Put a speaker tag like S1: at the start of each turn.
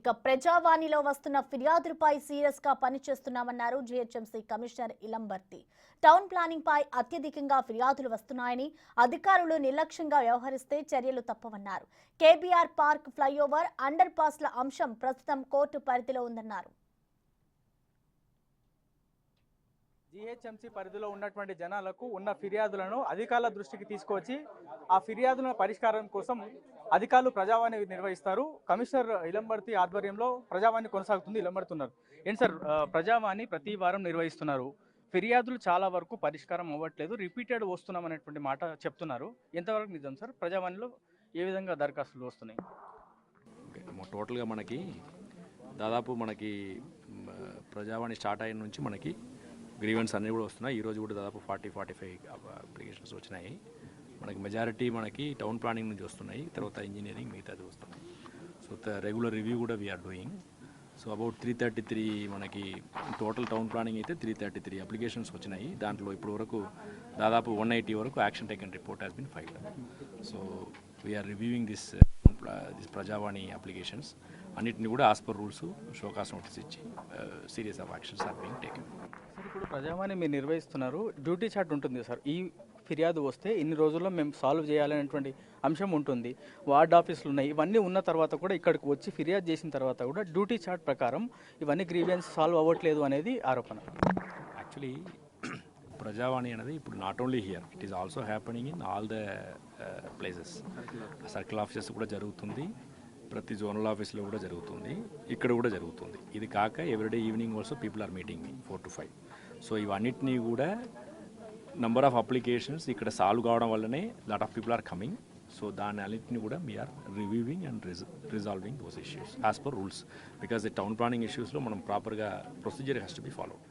S1: ఇక ప్రజావాణిలో వస్తున్న ఫిర్యాదులపై సీరియస్ గా పనిచేస్తున్నామన్నారు GHMC commissioner Ilambarthi. Town planning పై అత్యధికంగా ఫిర్యాదులు వస్తున్నాయని, అధికారులు నిర్లక్ష్యంగా వ్యవహరిస్తే చర్యలు తప్పవన్నారు. కేబీఆర్ పార్క్ ఫ్లైఓవర్, అండర్ పాస్ల అంశం ప్రస్తుతం కోర్టు పరిధిలో ఉందన్నారు.
S2: జీహెచ్ఎంసీ పరిధిలో ఉన్నటువంటి జనాలకు ఉన్న ఫిర్యాదులను అధికారుల దృష్టికి తీసుకువచ్చి ఆ ఫిర్యాదుల పరిష్కారం కోసం అధికారులు ప్రజావాణి నిర్వహిస్తారు. కమిషనర్ ఇలంబర్తి ఆధ్వర్యంలో ప్రజావాణి కొనసాగుతుంది. ఇలంబడుతున్నారు. ఏంటి సార్, ప్రజావాణి ప్రతి వారం నిర్వహిస్తున్నారు. ఫిర్యాదులు చాలా వరకు పరిష్కారం అవ్వట్లేదు, రిపీటెడ్ వస్తున్నాం అనేటువంటి మాట చెప్తున్నారు. ఎంతవరకు నిజం సార్? ప్రజావాణిలో ఏ విధంగా దరఖాస్తులు వస్తున్నాయి?
S3: టోటల్గా దాదాపు ప్రజావాణి స్టార్ట్ అయిన నుంచి మనకి గ్రీవెన్స్ అన్నీ కూడా వస్తున్నాయి. ఈరోజు కూడా దాదాపు 40-45 అప్లికేషన్స్ వచ్చినాయి. మెజారిటీ టౌన్ ప్లానింగ్ నుంచి వస్తున్నాయి, తర్వాత ఇంజనీరింగ్ మిగతాది వస్తున్నాయి. సో రెగ్యులర్ రివ్యూ కూడా we are doing. So about 333 total town planning అయితే 333 అప్లికేషన్స్ వచ్చినాయి. దాంట్లో ఇప్పుడు వరకు దాదాపు 180 వరకు action taken report has been filed. So we are reviewing this Prajavani applications అన్నిటిని కూడా as per rules show cause notice ఇచ్చి serious of actions are being taken.
S2: Sir, ఇప్పుడు ప్రజావాణి మీరు నిర్వహిస్తున్నారు, డ్యూటీ చార్ట్ ఉంటుంది సార్. ఈ ఫిర్యాదు వస్తే ఇన్ని రోజుల్లో మేము సాల్వ్ చేయాలనేటువంటి అంశం ఉంటుంది. వార్డ్ ఆఫీసులు ఉన్నాయి. ఇవన్నీ ఉన్న తర్వాత కూడా ఇక్కడికి వచ్చి ఫిర్యాదు చేసిన తర్వాత కూడా డ్యూటీ చార్ట్ ప్రకారం ఇవన్నీ గ్రీవెన్స్ సాల్వ్ అవ్వట్లేదు అనేది ఆరోపణ.
S3: యాక్చువల్లీ ప్రజావాణి అనేది ఇప్పుడు not only here, it is also happening in all the places. Circle offices కూడా జరుగుతుంది, ప్రతి జోనల్ ఆఫీస్లో కూడా జరుగుతుంది, ఇక్కడ కూడా జరుగుతుంది. ఇది కాక everyday evening also people are meeting me 4 to 5. So ఇవన్నిటినీ కూడా నంబర్ ఆఫ్ అప్లికేషన్స్ ఇక్కడ సాల్వ్ కావడం వల్లనే lot of people are coming. So దాని అన్నింటినీ కూడా we are reviewing and resolving those issues as per rules. Because the town planning ఇష్యూస్లో మనం ప్రాపర్గా procedure has to be followed.